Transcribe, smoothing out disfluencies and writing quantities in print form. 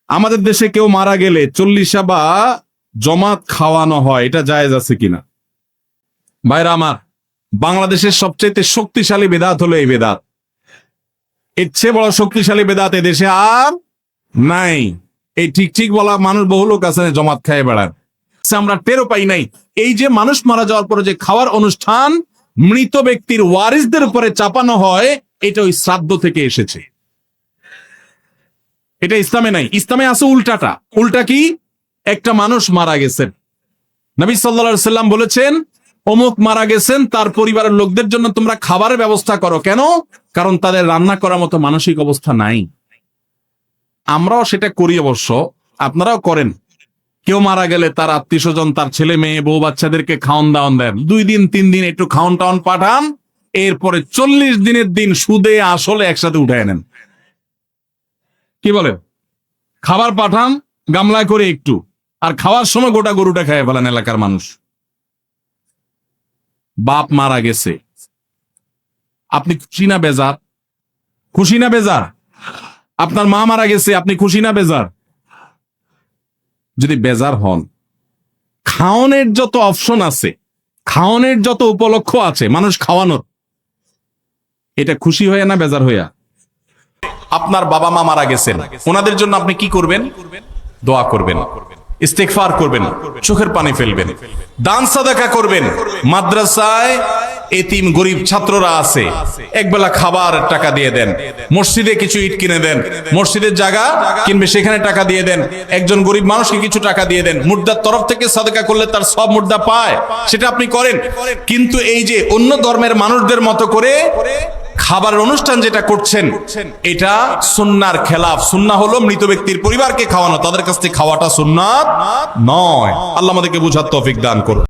আমাদের দেশে কেউ মারা গেলে চল্লিশা বা জমাত খাওয়ানো হয়, এটা জায়েজ আছে কিনা? ভাইরা আমার, বাংলাদেশের সবচেয়ে শক্তিশালী বেদাত হলো এই বেদাত। এর চেয়ে বড় শক্তিশালী বেদাত এদেশে আর নাই। এই ঠিক ঠিক বলা মানুষ বহু লোক আছে জমাত খায় বেড়ান, আমরা টেরও পাই নাই। এই যে মানুষ মারা যাওয়ার পরে যে খাওয়ার অনুষ্ঠান মৃত ব্যক্তির ওয়ারিসদের উপরে চাপানো হয়, এটা ওই শ্রাদ্ধ থেকে এসেছে। এটা ইসলামে নাই। ইসলামে আছে উল্টাটা। উল্টা কি? একটা মানুষ মারা গেছেন, নবী সাল্লাল্লাহু আলাইহি সাল্লাম বলেছেন অমুক মারা গেছেন, তার পরিবারের লোকদের জন্য তোমরা খাবারের ব্যবস্থা করো। কেন? কারণ তাদের রান্না করার মতো মানসিক অবস্থা নাই। আমরাও সেটা করি, অবশ্য আপনারাও করেন। কেউ মারা গেলে তার আত্মীয় স্বজন, তার ছেলে মেয়ে বউ বাচ্চাদেরকে খাওয়ান দাওয়ান দেন, 2 দিন 3 দিন একটু খাওয়ান টাওয়ান পাঠান, এরপরে 40 দিনের দিন সুদে আসলে একসাথে উঠায় নেন। কি বলে? খাবার পাঠান গামলায় করে একটু, আর খাওয়ার সময় গোটা গরুটা খাইয়ে ফেলেন এলাকার মানুষ। বাপ মারা গেছে, আপনি খুশি না বেজার? খুশি না বেজার? আপনার মা মারা গেছে, আপনি খুশি না বেজার? যদি বেজার হন, খাওয়ানোর যত অপশন আছে, খাওয়ানোর যত উপলক্ষ আছে মানুষ খাওয়ানোর, এটা খুশি হইয়া না বেজার হইয়া? আপনার বাবা মা মারা গেছেন, ওনাদের জন্য আপনি কি করবেন? দোয়া করবেন, ইস্তেগফার করবেন, চোখের পানি ফেলবেন, দান সাদাকা করবেন। মাদ্রাসায় এতিম গরিব ছাত্ররা আছে, একবেলা খাবার টাকা দিয়ে দেন। মসজিদে কিছু ইট কিনে দেন, মসজিদের জায়গা কিনবে সেখানে টাকা দিয়ে দেন। একজন গরিব মানুষকে কিছু টাকা দিয়ে দেন। মুর্দার তরফ থেকে সাদাকা করলে তার সব মুর্দা পায়, সেটা আপনি করেন। কিন্তু এই যে অন্য ধর্মের মানুষদের মতো করে খাবারের অনুষ্ঠান যেটা করছেন, এটা সুন্নাহর খেলাফ। সুন্নাহ হলো মৃত ব্যক্তির পরিবারকে খাওয়ানো, তাদের কাছ থেকে খাওয়াটা সুন্নাত নয়। আল্লাহ আমাদেরকে বুঝার তৌফিক দান করুন।